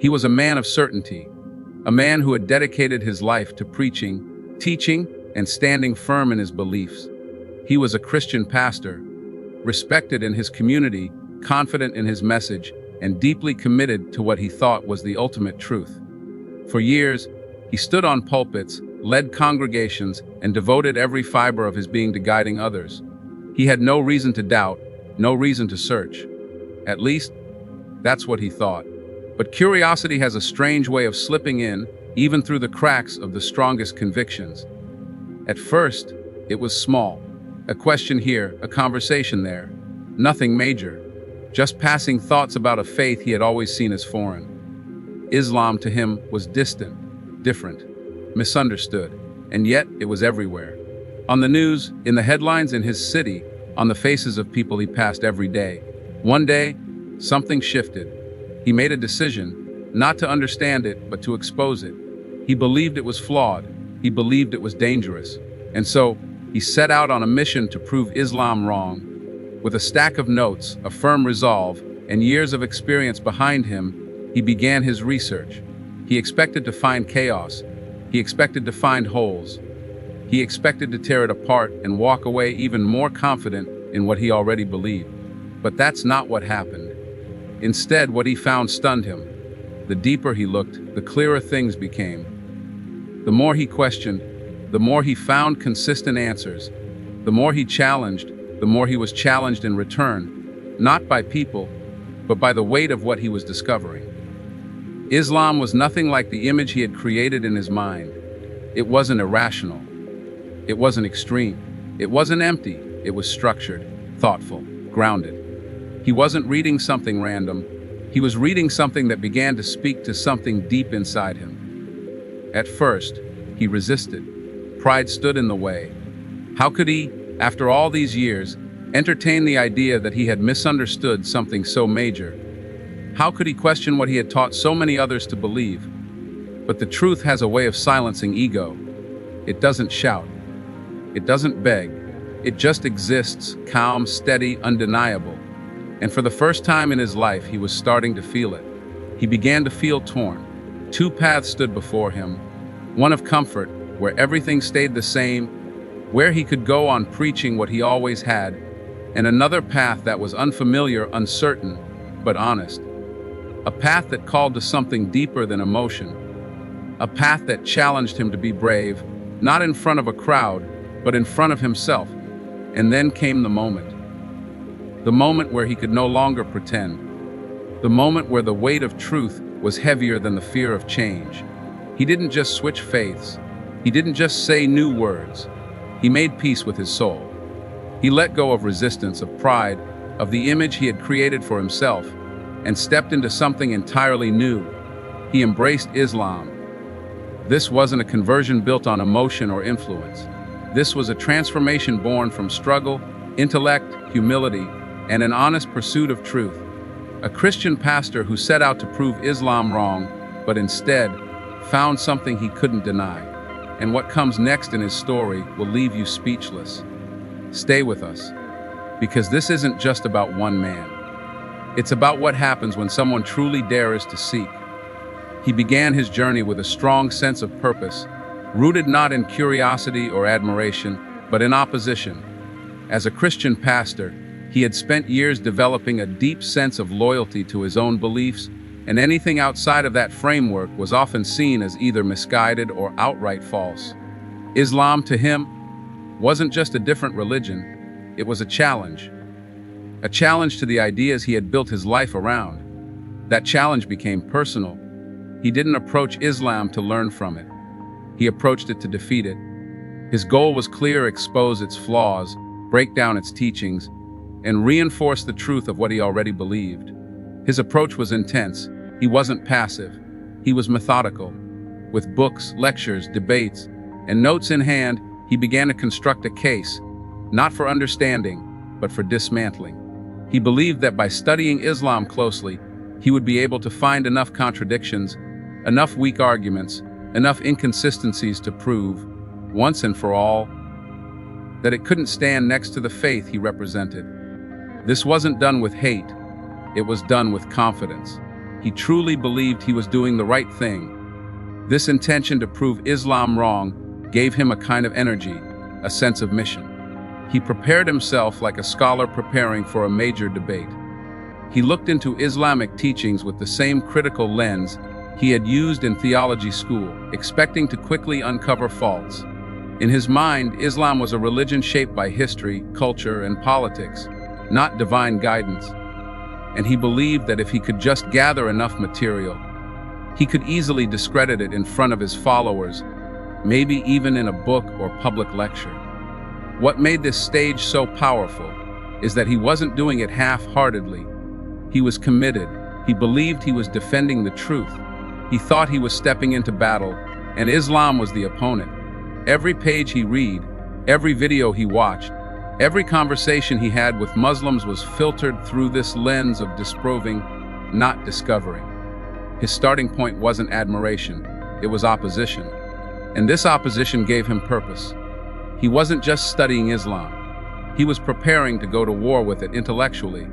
He was a man of certainty, a man who had dedicated his life to preaching, teaching, and standing firm in his beliefs. He was a Christian pastor, respected in his community, confident in his message, and deeply committed to what he thought was the ultimate truth. For years, he stood on pulpits, led congregations, and devoted every fiber of his being to guiding others. He had no reason to doubt, no reason to search. At least, that's what he thought. But curiosity has a strange way of slipping in, even through the cracks of the strongest convictions. At first, it was small. A question here, a conversation there. Nothing major. Just passing thoughts about a faith he had always seen as foreign. Islam to him was distant, different, misunderstood, and yet it was everywhere. On the news, in the headlines in his city, on the faces of people he passed every day. One day, something shifted. He made a decision, not to understand it, but to expose it. He believed it was flawed. He believed it was dangerous. And so, he set out on a mission to prove Islam wrong. With a stack of notes, a firm resolve, and years of experience behind him, he began his research. He expected to find chaos. He expected to find holes. He expected to tear it apart and walk away even more confident in what he already believed. But that's not what happened. Instead, what he found stunned him. The deeper he looked, the clearer things became. The more he questioned, the more he found consistent answers. The more he challenged, the more he was challenged in return, not by people, but by the weight of what he was discovering. Islam was nothing like the image he had created in his mind. It wasn't irrational. It wasn't extreme. It wasn't empty. It was structured, thoughtful, grounded. He wasn't reading something random. He was reading something that began to speak to something deep inside him. At first, he resisted. Pride stood in the way. How could he, after all these years, entertain the idea that he had misunderstood something so major? How could he question what he had taught so many others to believe? But the truth has a way of silencing ego. It doesn't shout. It doesn't beg. It just exists, calm, steady, undeniable. And for the first time in his life, he was starting to feel it. He began to feel torn. Two paths stood before him. One of comfort, where everything stayed the same, where he could go on preaching what he always had, and another path that was unfamiliar, uncertain, but honest. A path that called to something deeper than emotion. A path that challenged him to be brave, not in front of a crowd, but in front of himself. And then came the moment. The moment where he could no longer pretend. The moment where the weight of truth was heavier than the fear of change. He didn't just switch faiths. He didn't just say new words. He made peace with his soul. He let go of resistance, of pride, of the image he had created for himself, and stepped into something entirely new. He embraced Islam. This wasn't a conversion built on emotion or influence. This was a transformation born from struggle, intellect, humility, and an honest pursuit of truth. A Christian pastor who set out to prove Islam wrong, but instead found something he couldn't deny. And what comes next in his story will leave you speechless. Stay with us, because this isn't just about one man. It's about what happens when someone truly dares to seek. He began his journey with a strong sense of purpose, rooted not in curiosity or admiration, but in opposition. As a Christian pastor, he had spent years developing a deep sense of loyalty to his own beliefs, and anything outside of that framework was often seen as either misguided or outright false. Islam, to him, wasn't just a different religion, it was a challenge. A challenge to the ideas he had built his life around. That challenge became personal. He didn't approach Islam to learn from it. He approached it to defeat it. His goal was clear: expose its flaws, break down its teachings, and reinforce the truth of what he already believed. His approach was intense. He wasn't passive. He was methodical. With books, lectures, debates, and notes in hand, he began to construct a case, not for understanding, but for dismantling. He believed that by studying Islam closely, he would be able to find enough contradictions, enough weak arguments, enough inconsistencies to prove, once and for all, that it couldn't stand next to the faith he represented. This wasn't done with hate, it was done with confidence. He truly believed he was doing the right thing. This intention to prove Islam wrong gave him a kind of energy, a sense of mission. He prepared himself like a scholar preparing for a major debate. He looked into Islamic teachings with the same critical lens he had used in theology school, expecting to quickly uncover faults. In his mind, Islam was a religion shaped by history, culture, and politics, not divine guidance. And he believed that if he could just gather enough material, he could easily discredit it in front of his followers, maybe even in a book or public lecture. What made this stage so powerful is that he wasn't doing it half-heartedly. He was committed. He believed he was defending the truth. He thought he was stepping into battle, and Islam was the opponent. Every page he read, every video he watched, every conversation he had with Muslims was filtered through this lens of disproving, not discovering. His starting point wasn't admiration, it was opposition. And this opposition gave him purpose. He wasn't just studying Islam. He was preparing to go to war with it intellectually.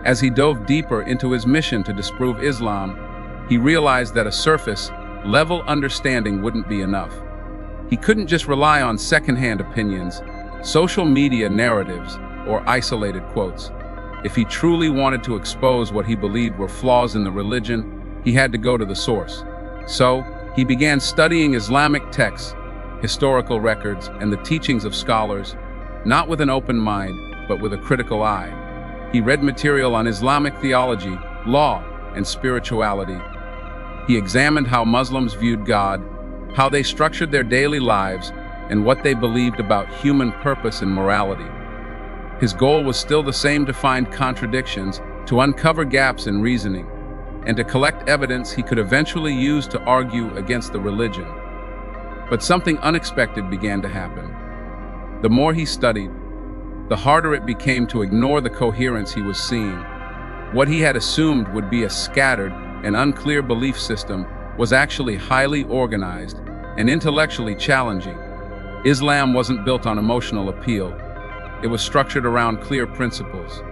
As he dove deeper into his mission to disprove Islam, he realized that a surface-level understanding wouldn't be enough. He couldn't just rely on secondhand opinions, social media narratives, or isolated quotes. If he truly wanted to expose what he believed were flaws in the religion, he had to go to the source. So, he began studying Islamic texts, historical records, and the teachings of scholars, not with an open mind, but with a critical eye. He read material on Islamic theology, law, and spirituality. He examined how Muslims viewed God, how they structured their daily lives, and what they believed about human purpose and morality. His goal was still the same: to find contradictions, to uncover gaps in reasoning, and to collect evidence he could eventually use to argue against the religion. But something unexpected began to happen. The more he studied, the harder it became to ignore the coherence he was seeing. What he had assumed would be a scattered and unclear belief system was actually highly organized and intellectually challenging. Islam wasn't built on emotional appeal. It was structured around clear principles.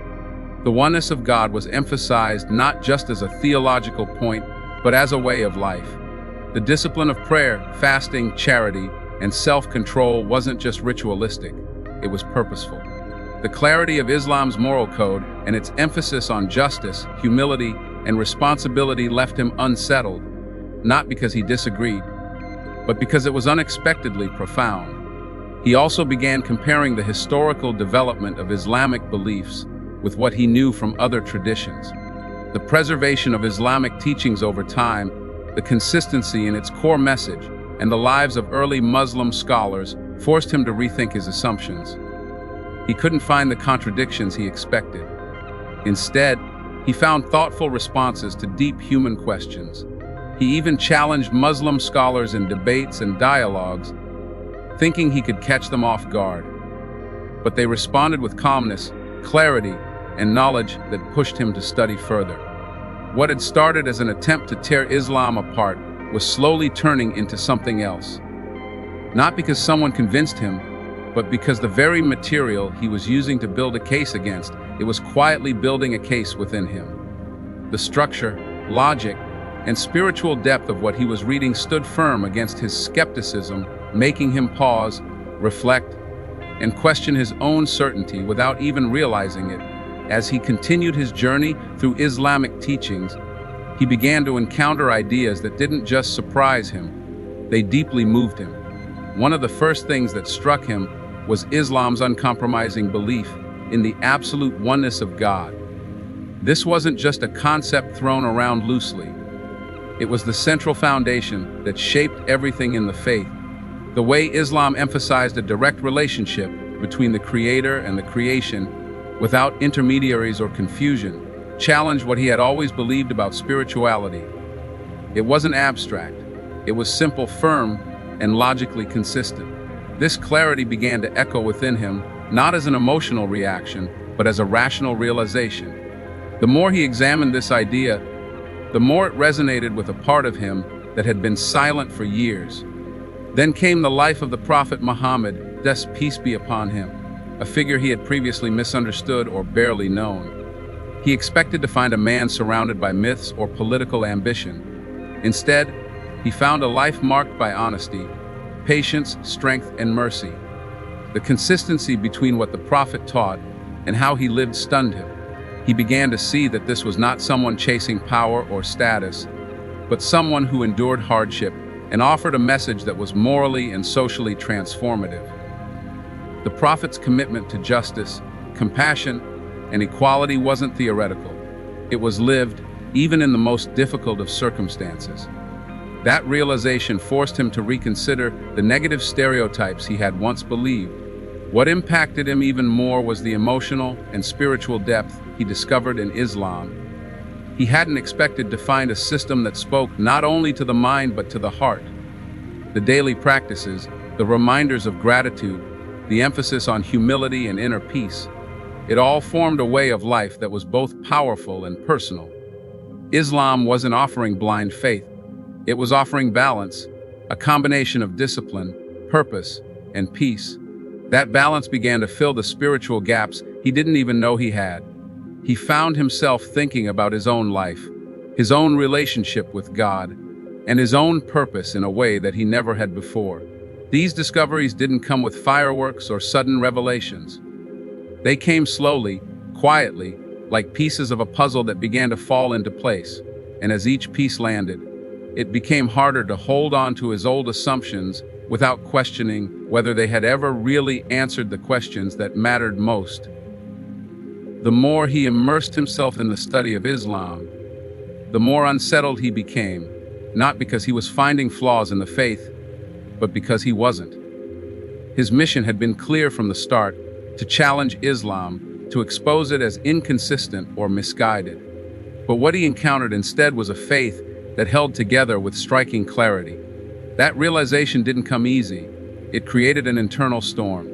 The oneness of God was emphasized not just as a theological point, but as a way of life. The discipline of prayer, fasting, charity, and self-control wasn't just ritualistic, it was purposeful. The clarity of Islam's moral code and its emphasis on justice, humility, and responsibility left him unsettled, not because he disagreed, but because it was unexpectedly profound. He also began comparing the historical development of Islamic beliefs with what he knew from other traditions. The preservation of Islamic teachings over time, the consistency in its core message, and the lives of early Muslim scholars forced him to rethink his assumptions. He couldn't find the contradictions he expected. Instead, he found thoughtful responses to deep human questions. He even challenged Muslim scholars in debates and dialogues, thinking he could catch them off guard. But they responded with calmness, clarity, and knowledge that pushed him to study further. What had started as an attempt to tear Islam apart was slowly turning into something else. Not because someone convinced him, but because the very material he was using to build a case against, it was quietly building a case within him. The structure, logic, and spiritual depth of what he was reading stood firm against his skepticism, making him pause, reflect, and question his own certainty without even realizing it. As he continued his journey through Islamic teachings, he began to encounter ideas that didn't just surprise him, they deeply moved him. One of the first things that struck him was Islam's uncompromising belief in the absolute oneness of God. This wasn't just a concept thrown around loosely. It was the central foundation that shaped everything in the faith. The way Islam emphasized a direct relationship between the Creator and the creation, without intermediaries or confusion, challenged what he had always believed about spirituality. It wasn't abstract. It was simple, firm, and logically consistent. This clarity began to echo within him, not as an emotional reaction, but as a rational realization. The more he examined this idea, the more it resonated with a part of him that had been silent for years. Then came the life of the Prophet Muhammad, peace be upon him, a figure he had previously misunderstood or barely known. He expected to find a man surrounded by myths or political ambition. Instead, he found a life marked by honesty, patience, strength, and mercy. The consistency between what the prophet taught and how he lived stunned him. He began to see that this was not someone chasing power or status, but someone who endured hardship and offered a message that was morally and socially transformative. The prophet's commitment to justice, compassion, and equality wasn't theoretical. It was lived, even in the most difficult of circumstances. That realization forced him to reconsider the negative stereotypes he had once believed. What impacted him even more was the emotional and spiritual depth he discovered in Islam. He hadn't expected to find a system that spoke not only to the mind but to the heart. The daily practices, the reminders of gratitude, the emphasis on humility and inner peace, it all formed a way of life that was both powerful and personal. Islam wasn't offering blind faith. It was offering balance, a combination of discipline, purpose, and peace. That balance began to fill the spiritual gaps he didn't even know he had. He found himself thinking about his own life, his own relationship with God, and his own purpose in a way that he never had before. These discoveries didn't come with fireworks or sudden revelations. They came slowly, quietly, like pieces of a puzzle that began to fall into place. And as each piece landed, it became harder to hold on to his old assumptions without questioning whether they had ever really answered the questions that mattered most. The more he immersed himself in the study of Islam, the more unsettled he became, not because he was finding flaws in the faith, but because he wasn't. His mission had been clear from the start: to challenge Islam, to expose it as inconsistent or misguided. But what he encountered instead was a faith that held together with striking clarity. That realization didn't come easy. It created an internal storm.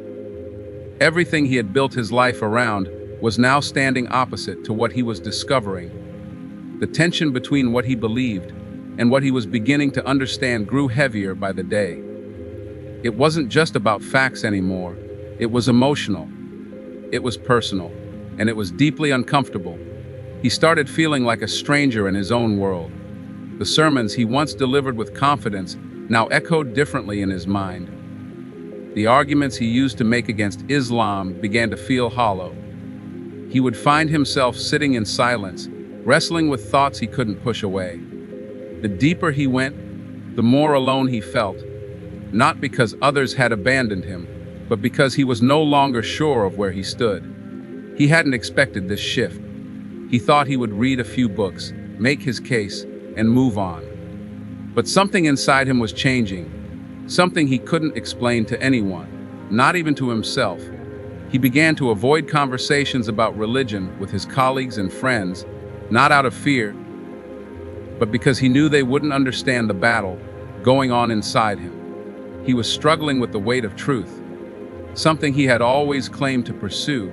Everything he had built his life around was now standing opposite to what he was discovering. The tension between what he believed and what he was beginning to understand grew heavier by the day. It wasn't just about facts anymore. It was emotional. It was personal. And it was deeply uncomfortable. He started feeling like a stranger in his own world. The sermons he once delivered with confidence now echoed differently in his mind. The arguments he used to make against Islam began to feel hollow. He would find himself sitting in silence, wrestling with thoughts he couldn't push away. The deeper he went, the more alone he felt, not because others had abandoned him, but because he was no longer sure of where he stood. He hadn't expected this shift. He thought he would read a few books, make his case, and move on. But something inside him was changing, something he couldn't explain to anyone, not even to himself. He began to avoid conversations about religion with his colleagues and friends, not out of fear, but because he knew they wouldn't understand the battle going on inside him. He was struggling with the weight of truth, something he had always claimed to pursue,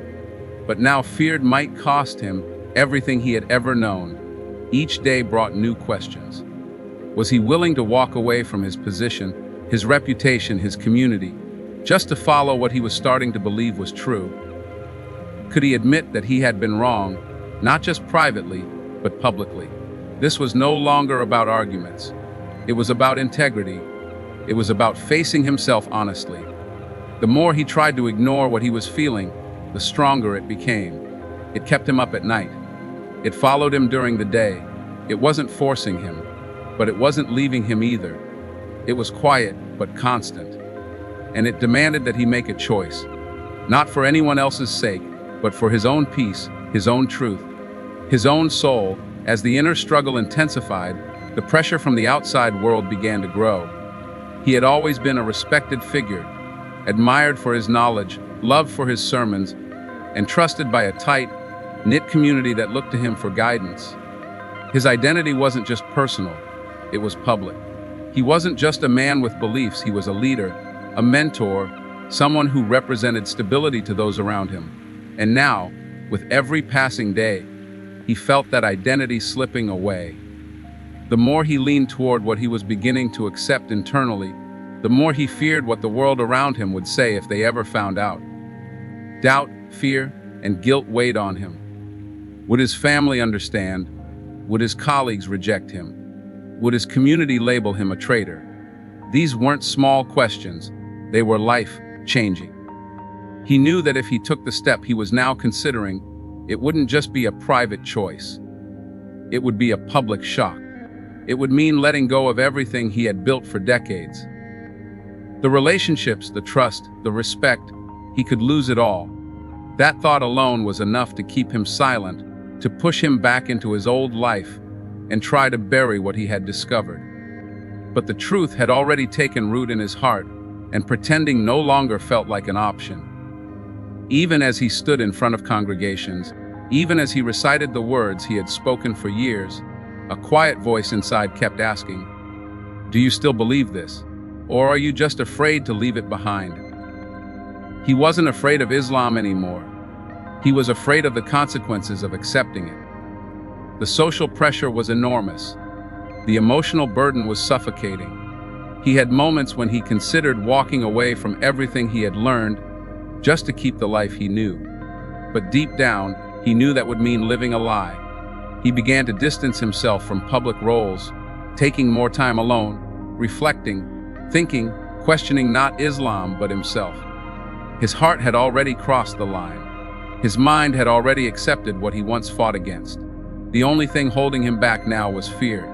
but now feared might cost him everything he had ever known. Each day brought new questions. Was he willing to walk away from his position, his reputation, his community, just to follow what he was starting to believe was true? Could he admit that he had been wrong, not just privately, but publicly? This was no longer about arguments. It was about integrity. It was about facing himself honestly. The more he tried to ignore what he was feeling, the stronger it became. It kept him up at night. It followed him during the day. It wasn't forcing him, but it wasn't leaving him either. It was quiet, but constant. And it demanded that he make a choice, not for anyone else's sake, but for his own peace, his own truth, his own soul. As the inner struggle intensified, the pressure from the outside world began to grow. He had always been a respected figure, admired for his knowledge, loved for his sermons, and trusted by a tight, knit community that looked to him for guidance. His identity wasn't just personal, it was public. He wasn't just a man with beliefs, he was a leader, a mentor, someone who represented stability to those around him. And now, with every passing day, he felt that identity slipping away. The more he leaned toward what he was beginning to accept internally, the more he feared what the world around him would say if they ever found out. Doubt, fear, and guilt weighed on him. Would his family understand? Would his colleagues reject him? Would his community label him a traitor? These weren't small questions, they were life-changing. He knew that if he took the step he was now considering, it wouldn't just be a private choice. It would be a public shock. It would mean letting go of everything he had built for decades. The relationships, the trust, the respect, he could lose it all. That thought alone was enough to keep him silent, to push him back into his old life and try to bury what he had discovered. But the truth had already taken root in his heart, and pretending no longer felt like an option. Even as he stood in front of congregations, even as he recited the words he had spoken for years, a quiet voice inside kept asking, "Do you still believe this? Or are you just afraid to leave it behind?" He wasn't afraid of Islam anymore. He was afraid of the consequences of accepting it. The social pressure was enormous. The emotional burden was suffocating. He had moments when he considered walking away from everything he had learned just to keep the life he knew. But deep down, he knew that would mean living a lie. He began to distance himself from public roles, taking more time alone, reflecting, thinking, questioning not Islam but himself. His heart had already crossed the line. His mind had already accepted what he once fought against. The only thing holding him back now was fear.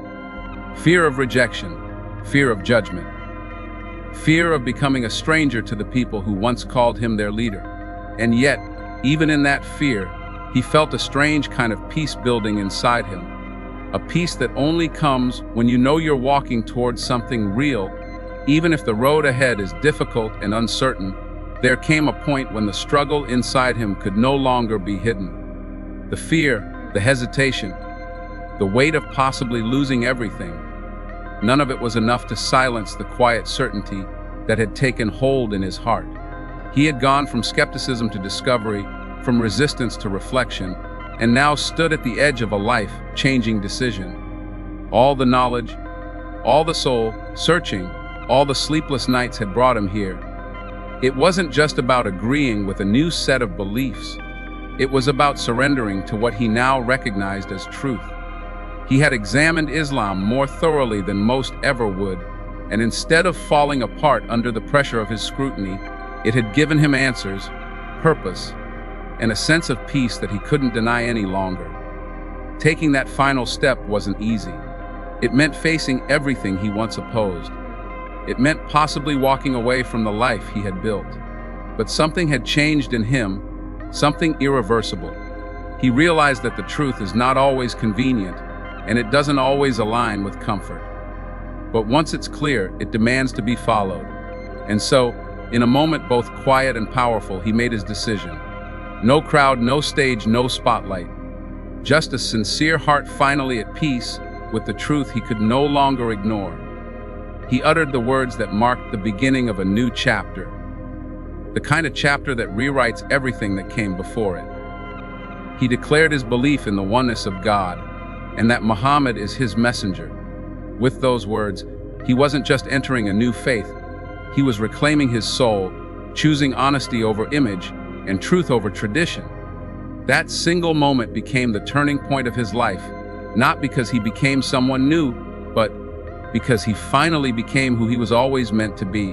Fear of rejection, fear of judgment, fear of becoming a stranger to the people who once called him their leader. And yet, even in that fear, he felt a strange kind of peace building inside him. A peace that only comes when you know you're walking towards something real, even if the road ahead is difficult and uncertain. There came a point when the struggle inside him could no longer be hidden. The fear, the hesitation, the weight of possibly losing everything. None of it was enough to silence the quiet certainty that had taken hold in his heart. He had gone from skepticism to discovery, from resistance to reflection, and now stood at the edge of a life-changing decision. All the knowledge, all the soul searching, all the sleepless nights had brought him here. It wasn't just about agreeing with a new set of beliefs. It was about surrendering to what he now recognized as truth. He had examined Islam more thoroughly than most ever would, and instead of falling apart under the pressure of his scrutiny, it had given him answers, purpose, and a sense of peace that he couldn't deny any longer. Taking that final step wasn't easy. It meant facing everything he once opposed. It meant possibly walking away from the life he had built. But something had changed in him, something irreversible. He realized that the truth is not always convenient, and it doesn't always align with comfort. But once it's clear, it demands to be followed. And so, in a moment both quiet and powerful, he made his decision. No crowd, no stage, no spotlight. Just a sincere heart finally at peace with the truth he could no longer ignore. He uttered the words that marked the beginning of a new chapter. The kind of chapter that rewrites everything that came before it. He declared his belief in the oneness of God, and that Muhammad is his messenger. With those words, he wasn't just entering a new faith, he was reclaiming his soul, choosing honesty over image and truth over tradition. That single moment became the turning point of his life, not because he became someone new, but because he finally became who he was always meant to be.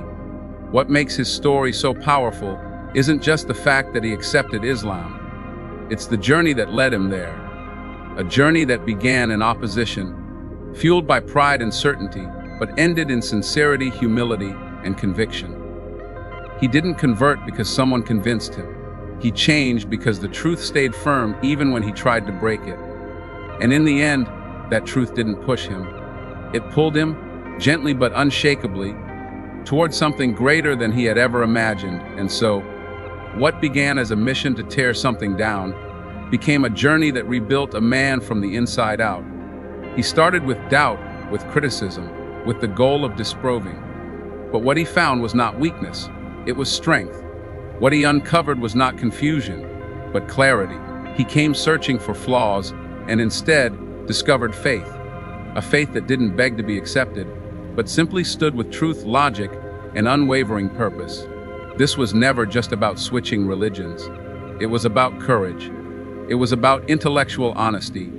What makes his story so powerful isn't just the fact that he accepted Islam. It's the journey that led him there. A journey that began in opposition, fueled by pride and certainty, but ended in sincerity, humility, and conviction. He didn't convert because someone convinced him. He changed because the truth stayed firm even when he tried to break it. And in the end, that truth didn't push him. It pulled him, gently but unshakably, towards something greater than he had ever imagined. And so, what began as a mission to tear something down became a journey that rebuilt a man from the inside out. He started with doubt, with criticism, with the goal of disproving. But what he found was not weakness, it was strength. What he uncovered was not confusion, but clarity. He came searching for flaws and instead discovered faith. A faith that didn't beg to be accepted, but simply stood with truth, logic, and unwavering purpose. This was never just about switching religions. It was about courage. It was about intellectual honesty.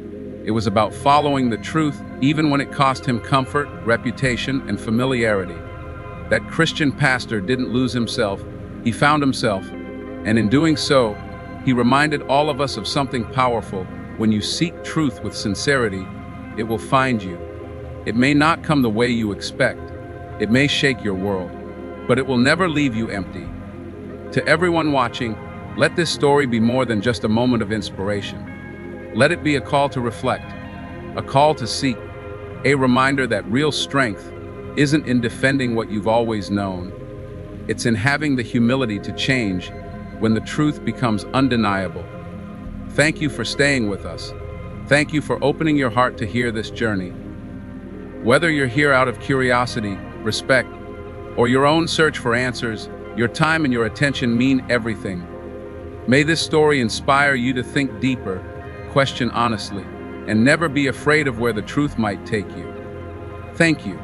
It was about following the truth, even when it cost him comfort, reputation, and familiarity. That Christian pastor didn't lose himself, he found himself, and in doing so, he reminded all of us of something powerful. When you seek truth with sincerity, it will find you. It may not come the way you expect. It may shake your world, but it will never leave you empty. To everyone watching, let this story be more than just a moment of inspiration. Let it be a call to reflect, a call to seek, a reminder that real strength isn't in defending what you've always known. It's in having the humility to change when the truth becomes undeniable. Thank you for staying with us. Thank you for opening your heart to hear this journey. Whether you're here out of curiosity, respect, or your own search for answers, your time and your attention mean everything. May this story inspire you to think deeper, question honestly, and never be afraid of where the truth might take you. Thank you.